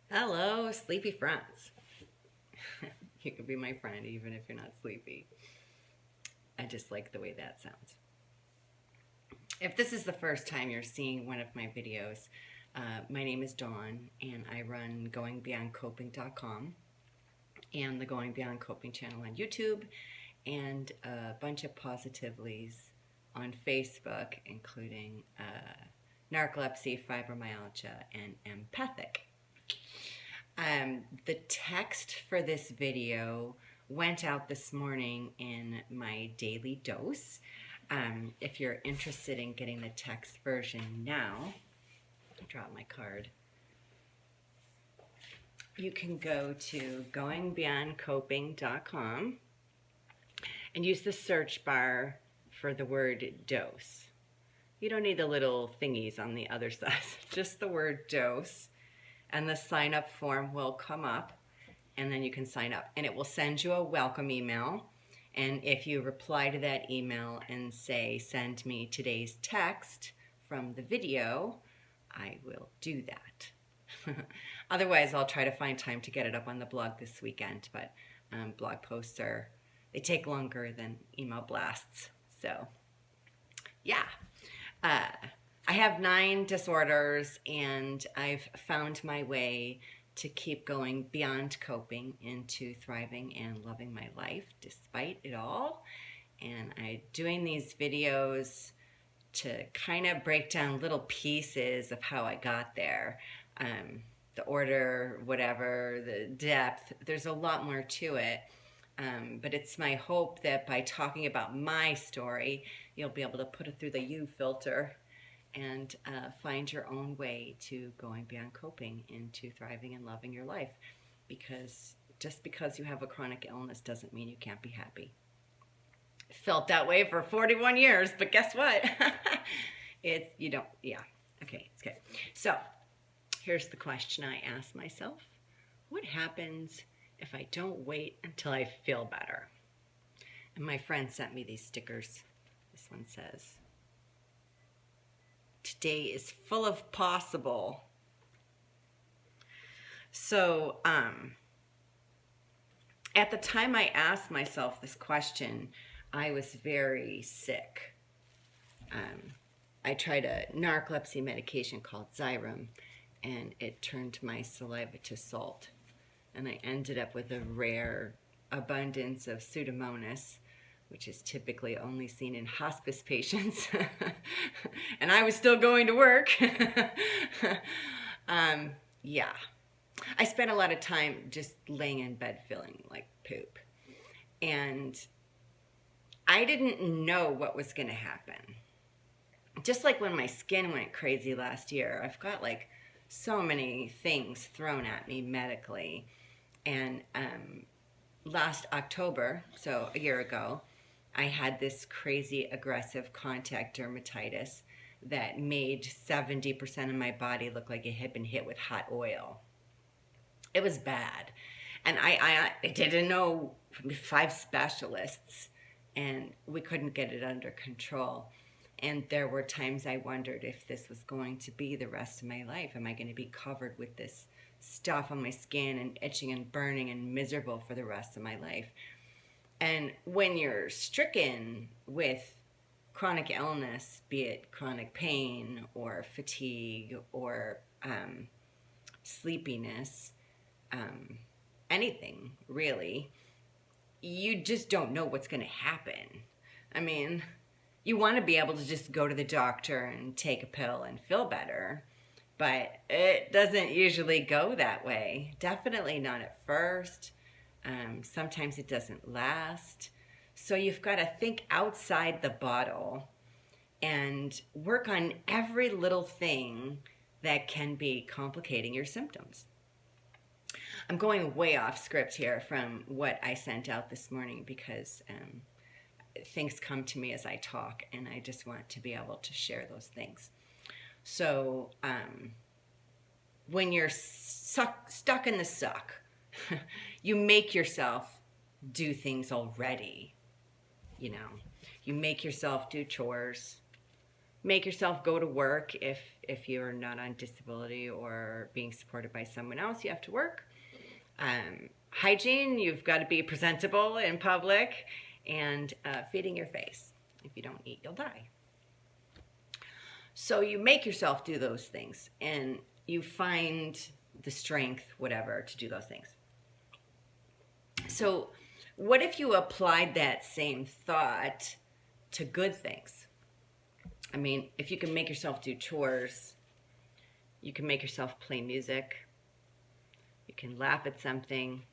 Hello, sleepy friends. You can be my friend even if you're not sleepy. I just like the way that sounds. If this is the first time you're seeing one of my videos, my name is Dawn and I run goingbeyondcoping.com and the Going Beyond Coping channel on YouTube and a bunch of positivelies on Facebook, including narcolepsy, fibromyalgia, and empathic. The text for this video went out this morning in my daily dose. If you're interested in getting the text version now, I dropped my card. You can go to goingbeyondcoping.com and use the search bar for the word dose. You don't need the little thingies on the other side, just the word dose. And the sign up form will come up and then you can sign up and it will send you a welcome email. And if you reply to that email and say, send me today's text from the video, I will do that. Otherwise, I'll try to find time to get it up on the blog this weekend, but blog posts they take longer than email blasts. So yeah. I have 9 disorders and I've found my way to keep going beyond coping into thriving and loving my life despite it all. And I'm doing these videos to kind of break down little pieces of how I got there. The order, whatever, the depth, there's a lot more to it. But it's my hope that by talking about my story, you'll be able to put it through the you filter and find your own way to going beyond coping into thriving and loving your life. Because just because you have a chronic illness doesn't mean you can't be happy. Felt that way for 41 years, but guess what? Okay, it's good. So here's the question I asked myself. What happens if I don't wait until I feel better? And my friend sent me these stickers. This one says, today is full of possible. So at the time I asked myself this question, I was very sick. I tried a narcolepsy medication called Xyrem, and it turned my saliva to salt. And I ended up with a rare abundance of Pseudomonas, which is typically only seen in hospice patients. And I was still going to work. Yeah. I spent a lot of time just laying in bed feeling like poop. And I didn't know what was going to happen. Just like when my skin went crazy last year, I've got like so many things thrown at me medically. And last October, so a year ago, I had this crazy aggressive contact dermatitis that made 70% of my body look like it had been hit with hot oil. It was bad. And I didn't know 5 specialists, and we couldn't get it under control. And there were times I wondered if this was going to be the rest of my life. Am I going to be covered with this stuff on my skin and itching and burning and miserable for the rest of my life? And when you're stricken with chronic illness, be it chronic pain or fatigue or sleepiness, anything really, you just don't know what's going to happen. I mean, you want to be able to just go to the doctor and take a pill and feel better, but it doesn't usually go that way. Definitely not at first. Sometimes it doesn't last. So you've got to think outside the bottle and work on every little thing that can be complicating your symptoms. I'm going way off script here from what I sent out this morning because things come to me as I talk, and I just want to be able to share those things. So when you're stuck in the suck, you make yourself do things already. You make yourself do chores, make yourself go to work if if you're not on disability or being supported by someone else, you have to work. Hygiene, you've got to be presentable in public, and feeding your face. If you don't eat, you'll die. So you make yourself do those things, and you find the strength, whatever, to do those things. So what if you applied that same thought to good things? I mean, if you can make yourself do chores, you can make yourself play music, you can laugh at something.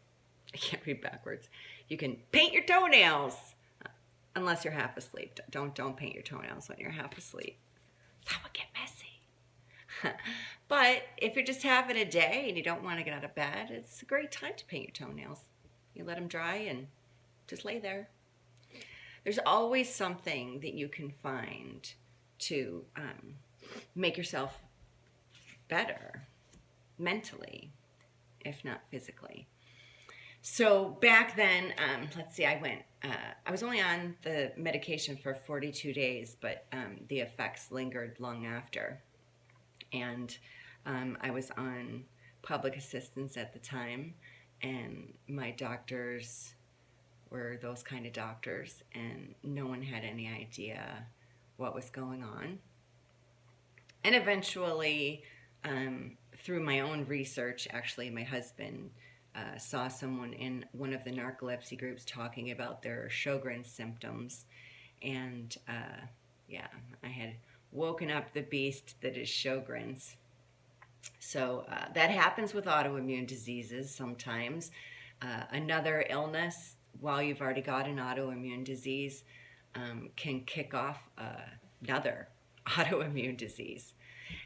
I can't read backwards. You can paint your toenails, unless you're half asleep. Don't paint your toenails when you're half asleep. That would get messy. But if you're just having a day and you don't want to get out of bed, it's a great time to paint your toenails. You let them dry and just lay there. There's always something that you can find to make yourself better mentally, if not physically. So back then, let's see, I was only on the medication for 42 days, but the effects lingered long after. And I was on public assistance at the time, and my doctors were those kind of doctors, and no one had any idea what was going on. And eventually, through my own research, actually, my husband saw someone in one of the narcolepsy groups talking about their Sjogren's symptoms, and I had woken up the beast that is Sjogren's. So that happens with autoimmune diseases sometimes. Another illness, while you've already got an autoimmune disease, can kick off another autoimmune disease.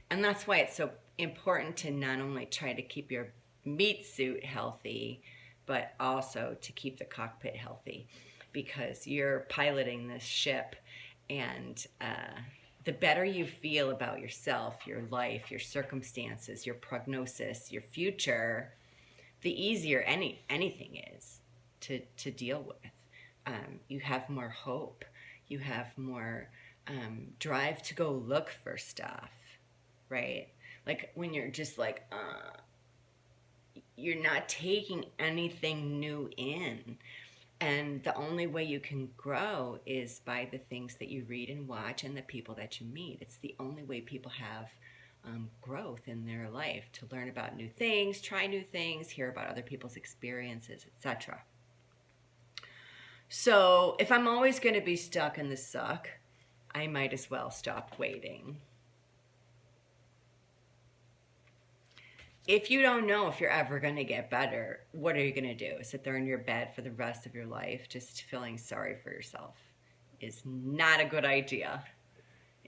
And that's why it's so important to not only try to keep your meatsuit healthy, but also to keep the cockpit healthy, because you're piloting this ship, and the better you feel about yourself, your life, your circumstances, your prognosis, your future, the easier anything is to deal with. You have more hope. You have more drive to go look for stuff, right? Like when you're just like, you're not taking anything new in. And the only way you can grow is by the things that you read and watch and the people that you meet. It's the only way people have growth in their life, to learn about new things, try new things, hear about other people's experiences, etc. So if I'm always going to be stuck in the suck, I might as well stop waiting. If you don't know if you're ever going to get better, what are you going to do? Sit there in your bed for the rest of your life just feeling sorry for yourself is not a good idea.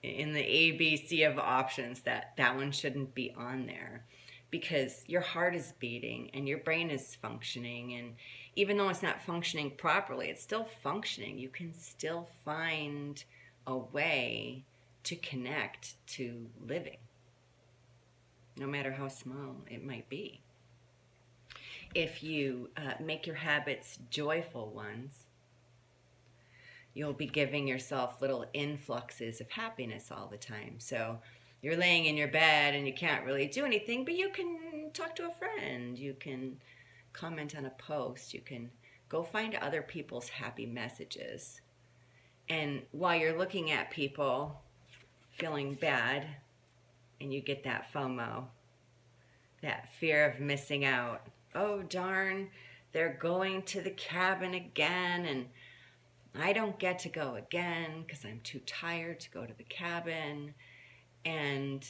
In the ABC of options, that one shouldn't be on there, because your heart is beating and your brain is functioning, and even though it's not functioning properly, it's still functioning. You can still find a way to connect to living, no matter how small it might be. If you make your habits joyful ones, you'll be giving yourself little influxes of happiness all the time. So you're laying in your bed and you can't really do anything, but you can talk to a friend, you can comment on a post, you can go find other people's happy messages. And while you're looking at people feeling bad, and you get that FOMO, that fear of missing out. Oh, darn, they're going to the cabin again, and I don't get to go again because I'm too tired to go to the cabin. And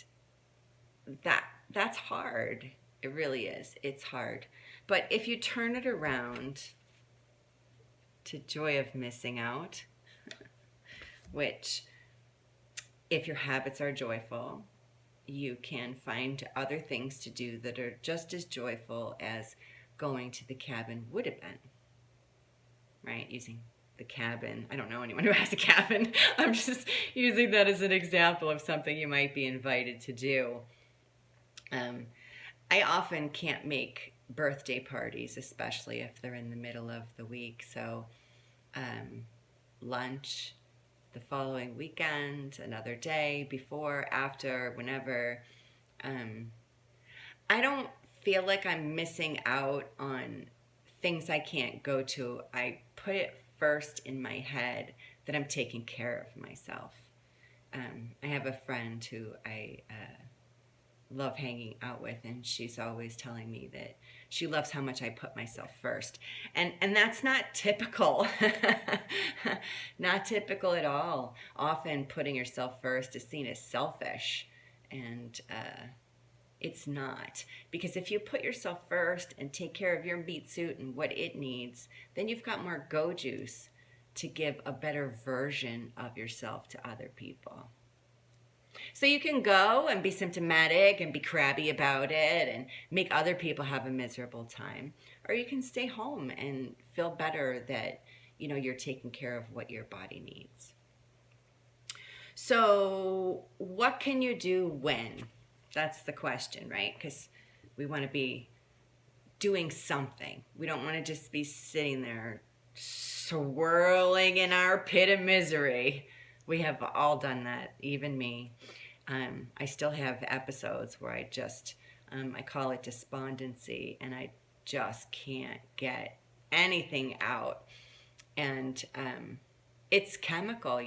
that's hard. It really is. It's hard. But if you turn it around to joy of missing out, which, if your habits are joyful, you can find other things to do that are just as joyful as going to the cabin would have been, right? Using the cabin. I don't know anyone who has a cabin. I'm just using that as an example of something you might be invited to do. I often can't make birthday parties, especially if they're in the middle of the week. So lunch the following weekend, another day, before, after, whenever. I don't feel like I'm missing out on things I can't go to. I put it first in my head that I'm taking care of myself. I have a friend who I love hanging out with, and she's always telling me that she loves how much I put myself first. And that's not typical. Not typical at all. Often putting yourself first is seen as selfish, and it's not. Because if you put yourself first and take care of your meat suit and what it needs, then you've got more go juice to give a better version of yourself to other people. So you can go and be symptomatic and be crabby about it and make other people have a miserable time. Or you can stay home and feel better that, you're taking care of what your body needs. So what can you do when? That's the question, right? Because we want to be doing something. We don't want to just be sitting there swirling in our pit of misery. We have all done that, even me. I still have episodes where I call it despondency, and I just can't get anything out. And it's chemical,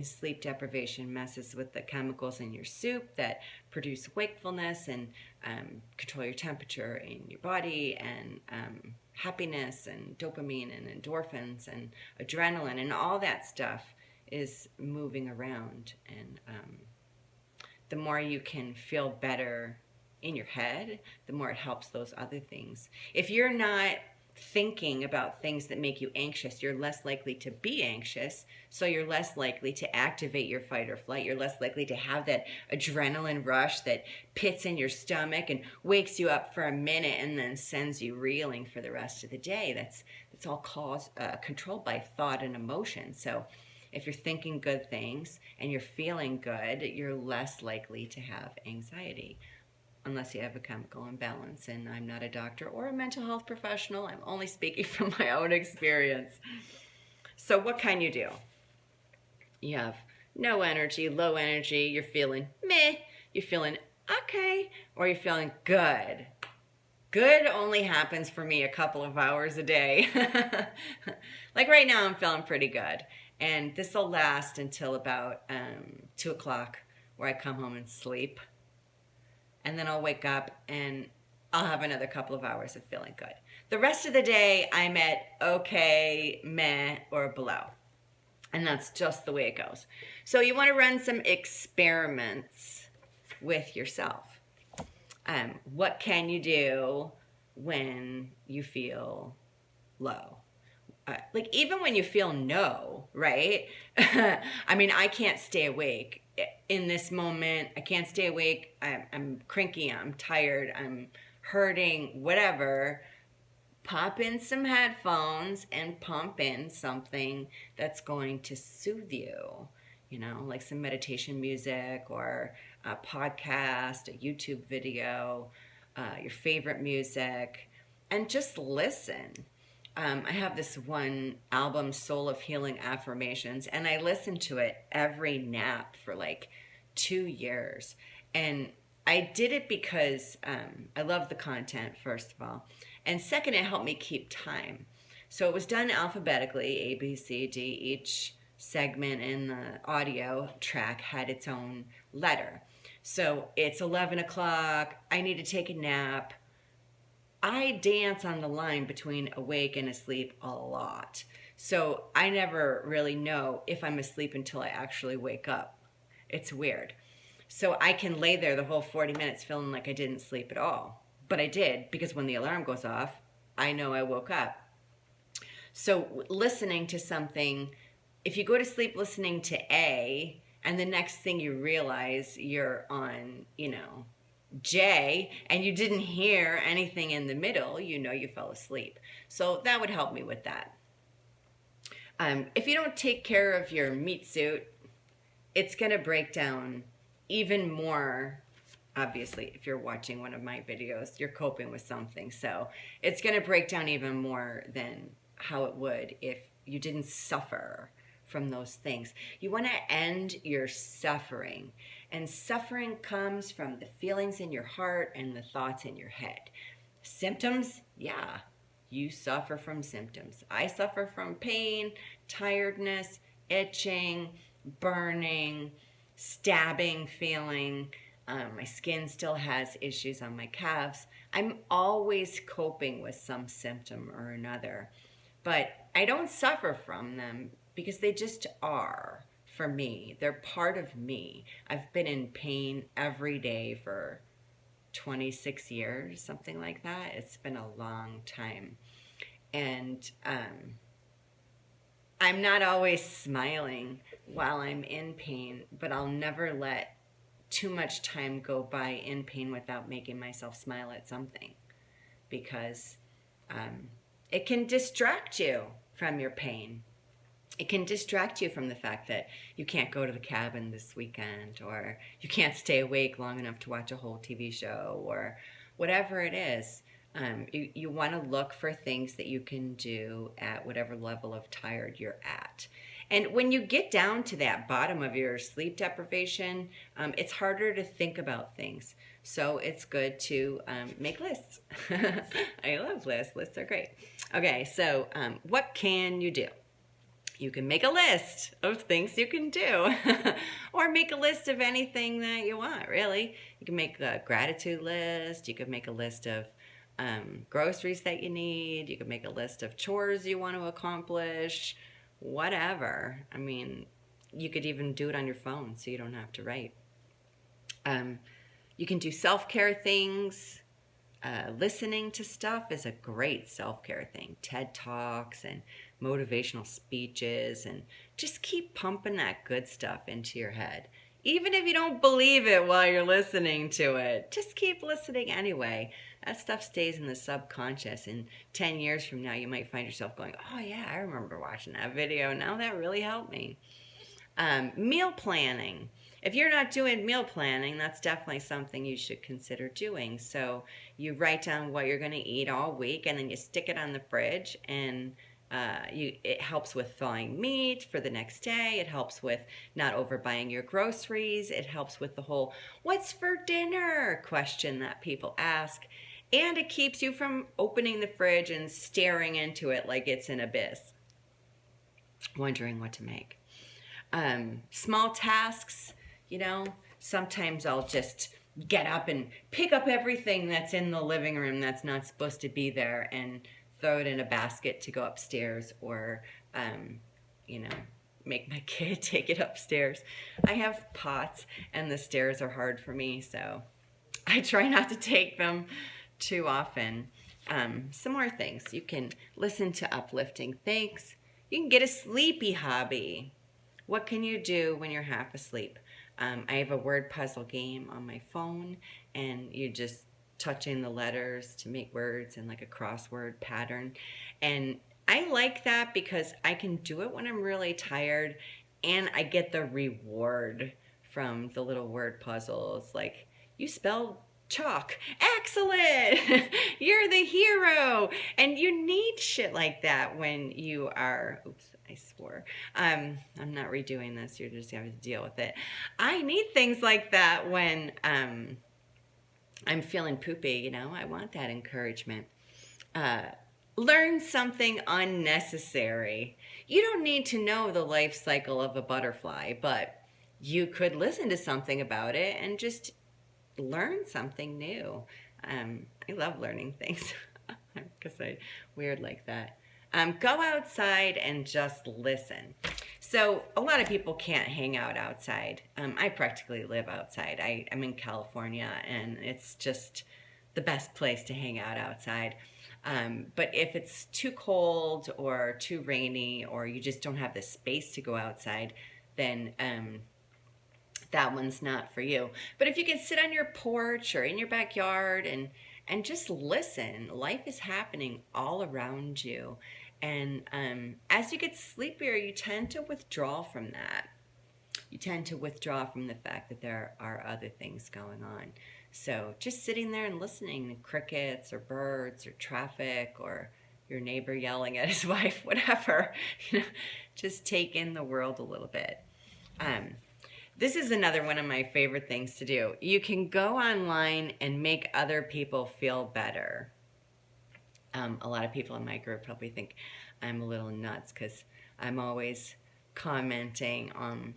sleep deprivation messes with the chemicals in your soup that produce wakefulness and control your temperature in your body, and happiness and dopamine and endorphins and adrenaline, and all that stuff is moving around. And the more you can feel better in your head, the more it helps those other things. If you're not thinking about things that make you anxious, you're less likely to be anxious, so you're less likely to activate your fight or flight. You're less likely to have that adrenaline rush that pits in your stomach and wakes you up for a minute and then sends you reeling for the rest of the day. That's all controlled by thought and emotion. So if you're thinking good things and you're feeling good, you're less likely to have anxiety. Unless you have a chemical imbalance, and I'm not a doctor or a mental health professional. I'm only speaking from my own experience. So what can you do? You have no energy, low energy, you're feeling meh, you're feeling okay, or you're feeling good. Good only happens for me a couple of hours a day. Like right now, I'm feeling pretty good. And this will last until about 2 o'clock, where I come home and sleep. And then I'll wake up and I'll have another couple of hours of feeling good. The rest of the day, I'm at okay, meh, or below. And that's just the way it goes. So you want to run some experiments with yourself. What can you do when you feel low? Like even when you feel no, right? I can't stay awake. In this moment, I can't stay awake. I'm cranky, I'm tired, I'm hurting, whatever. Pop in some headphones and pump in something that's going to soothe you, like some meditation music or a podcast, a YouTube video, your favorite music, and just listen. I have this one album, Soul of Healing Affirmations, and I listened to it every nap for like 2 years. And I did it because I love the content, first of all. And second, it helped me keep time. So it was done alphabetically, A, B, C, D. Each segment in the audio track had its own letter. So it's 11 o'clock, I need to take a nap. I dance on the line between awake and asleep a lot. So I never really know if I'm asleep until I actually wake up. It's weird. So I can lay there the whole 40 minutes feeling like I didn't sleep at all. But I did, because when the alarm goes off, I know I woke up. So listening to something, if you go to sleep listening to A, and the next thing you realize you're on, J, and you didn't hear anything in the middle, you fell asleep. So that would help me with that. If you don't take care of your meat suit, it's going to break down even more. Obviously, if you're watching one of my videos, you're coping with something. So it's going to break down even more than how it would if you didn't suffer from those things. You want to end your suffering. And suffering comes from the feelings in your heart and the thoughts in your head. Symptoms, yeah, you suffer from symptoms. I suffer from pain, tiredness, itching, burning, stabbing feeling. My skin still has issues on my calves. I'm always coping with some symptom or another. But I don't suffer from them because they just are for me. They're part of me. I've been in pain every day for 26 years, something like that. It's been a long time. And I'm not always smiling while I'm in pain, but I'll never let too much time go by in pain without making myself smile at something, because it can distract you from your pain. It can distract you from the fact that you can't go to the cabin this weekend, or you can't stay awake long enough to watch a whole TV show, or whatever it is. You want to look for things that you can do at whatever level of tired you're at. And when you get down to that bottom of your sleep deprivation, it's harder to think about things. So it's good to make lists. I love lists. Lists are great. Okay, so what can you do? You can make a list of things you can do, or make a list of anything that you want, really. You can make a gratitude list. You can make a list of groceries that you need. You can make a list of chores you want to accomplish, whatever. I mean, you could even do it on your phone so you don't have to write. You can do self-care things. Listening to stuff is a great self-care thing. TED Talks and motivational speeches, and just keep pumping that good stuff into your head. Even if you don't believe it while you're listening to it, just keep listening anyway. That stuff stays in the subconscious, and 10 years from now you might find yourself going, oh yeah, I remember watching that video. Now that really helped me. Meal planning. If you're not doing meal planning, that's definitely something you should consider doing. So you write down what you're going to eat all week, and then you stick it on the fridge, and it helps with thawing meat for the next day. It helps with not overbuying your groceries. It helps with the whole "what's for dinner" question that people ask. And it keeps you from opening the fridge and staring into it like it's an abyss, wondering what to make. Small tasks, sometimes I'll just get up and pick up everything that's in the living room that's not supposed to be there and throw it in a basket to go upstairs, or, make my kid take it upstairs. I have pots and the stairs are hard for me, so I try not to take them too often. Some more things. You can listen to uplifting things. You can get a sleepy hobby. What can you do when you're half asleep? I have a word puzzle game on my phone, and you just touching the letters to make words in like a crossword pattern. And I like that because I can do it when I'm really tired, and I get the reward from the little word puzzles. Like, you spelled chalk. Excellent! You're the hero! And you need shit like that when you are... Oops, I swore. I'm not redoing this. You're just having to deal with it. I need things like that when I'm feeling poopy, I want that encouragement. Learn something unnecessary. You don't need to know the life cycle of a butterfly, but you could listen to something about it and just learn something new. I love learning things because I'm weird like that. Go outside and just listen. So a lot of people can't hang out outside. I practically live outside. I'm in California, and it's just the best place to hang out outside. But if it's too cold or too rainy, or you just don't have the space to go outside, then that one's not for you. But if you can sit on your porch or in your backyard and just listen, life is happening all around you. And as you get sleepier, you tend to withdraw from that. You tend to withdraw from the fact that there are other things going on. So just sitting there and listening to crickets or birds or traffic or your neighbor yelling at his wife, whatever. Just take in the world a little bit. This is another one of my favorite things to do. You can go online and make other people feel better. A lot of people in my group probably think I'm a little nuts because I'm always commenting on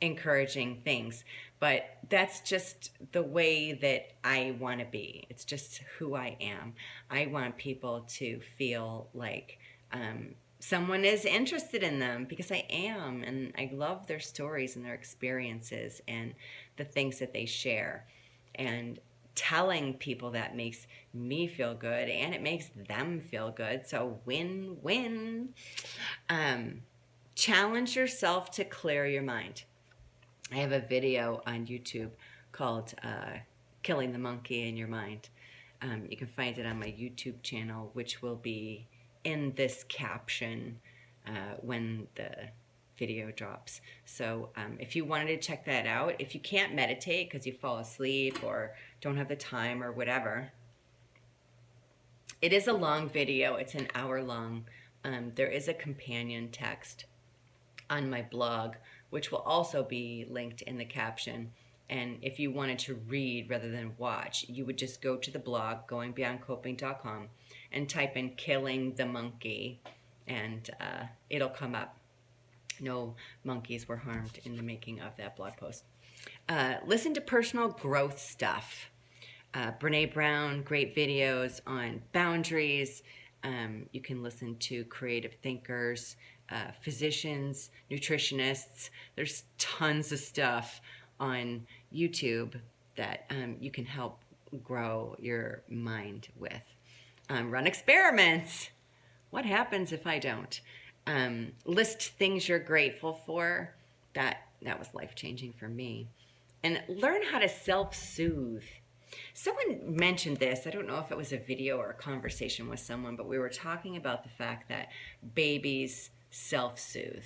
encouraging things, but that's just the way that I want to be. It's just who I am. I want people to feel like someone is interested in them, because I am, and I love their stories and their experiences and the things that they share. And telling people that makes me feel good and it makes them feel good. So win-win. Challenge yourself to clear your mind. I have a video on YouTube called Killing the Monkey in Your Mind. You can find it on my YouTube channel, which will be in this caption when the video drops. So if you wanted to check that out, if you can't meditate because you fall asleep or don't have the time or whatever, it is a long video. It's an hour long. There is a companion text on my blog, which will also be linked in the caption. And if you wanted to read rather than watch, you would just go to the blog, goingbeyondcoping.com, and type in Killing the Monkey, and it'll come up. No monkeys were harmed in the making of that blog post. Listen to personal growth stuff. Brene Brown, great videos on boundaries. You can listen to creative thinkers, physicians, nutritionists. There's tons of stuff on YouTube that you can help grow your mind with. Run experiments. What happens if I don't? List things you're grateful for. That was life-changing for me. And learn how to self-soothe. Someone mentioned this. I don't know if it was a video or a conversation with someone, but we were talking about the fact that babies self-soothe.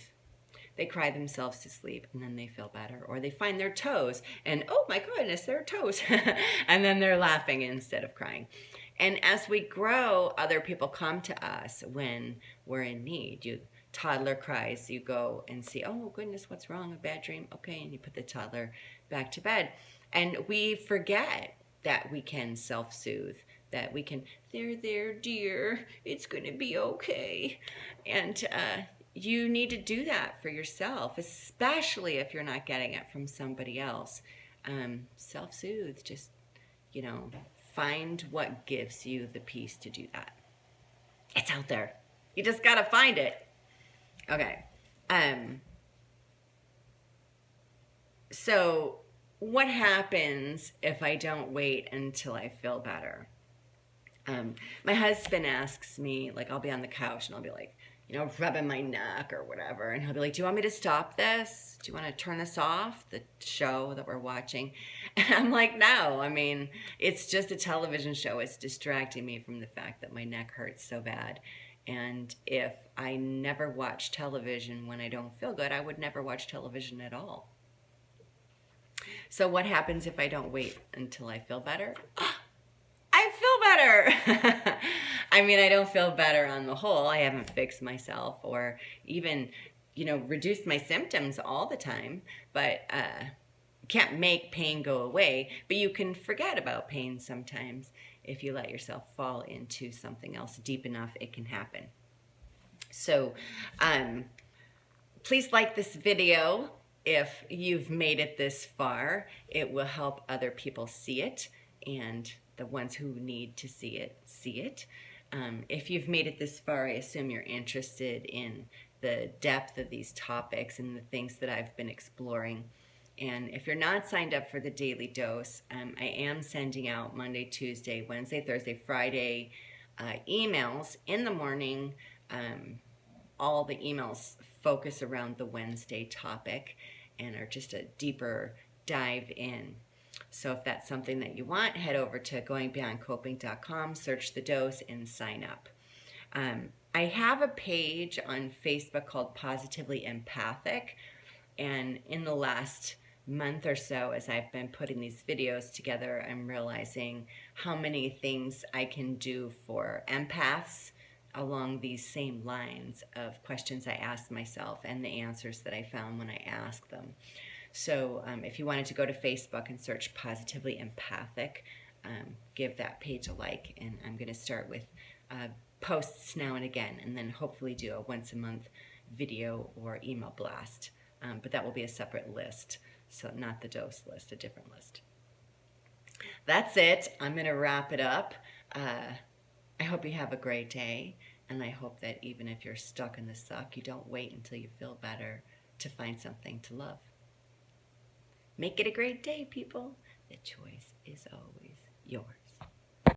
They cry themselves to sleep and then they feel better. Or they find their toes and, oh my goodness, their toes. And then they're laughing instead of crying. And as we grow, other people come to us when we're in need. Toddler cries, you go and see, oh goodness, what's wrong? A bad dream? Okay, and you put the toddler back to bed. And we forget that we can self-soothe, that we can, there, dear, it's going to be okay. And you need to do that for yourself, especially if you're not getting it from somebody else. Self-soothe, just, find what gives you the peace to do that. It's out there. You just got to find it. Okay. So what happens if I don't wait until I feel better? My husband asks me, like, I'll be on the couch and I'll be like, rubbing my neck or whatever. And he'll be like, do you want me to stop this? Do you want to turn this off, the show that we're watching? And I'm like, no, it's just a television show. It's distracting me from the fact that my neck hurts so bad. And if I never watch television when I don't feel good, I would never watch television at all. So what happens if I don't wait until I feel better? I feel better. I don't feel better on the whole. I haven't fixed myself or even, reduced my symptoms all the time, but can't make pain go away. But you can forget about pain sometimes. If you let yourself fall into something else deep enough, it can happen. So please like this video. If you've made it this far, it will help other people see it, and the ones who need to see it, see it. If you've made it this far, I assume you're interested in the depth of these topics and the things that I've been exploring. And if you're not signed up for the Daily Dose, I am sending out Monday, Tuesday, Wednesday, Thursday, Friday emails in the morning. All the emails focus around the Wednesday topic and are just a deeper dive in. So if that's something that you want, head over to goingbeyondcoping.com, search the dose, and sign up. I have a page on Facebook called Positively Empathic, and in the last month or so, as I've been putting these videos together, I'm realizing how many things I can do for empaths along these same lines of questions I asked myself and the answers that I found when I asked them. So if you wanted to go to Facebook and search Positively Empathic, give that page a like. And I'm going to start with posts now and again, and then hopefully do a once a month video or email blast. But that will be a separate list. So not the dose list, a different list. That's it. I'm going to wrap it up. I hope you have a great day. And I hope that even if you're stuck in the suck, you don't wait until you feel better to find something to love. Make it a great day, people. The choice is always yours.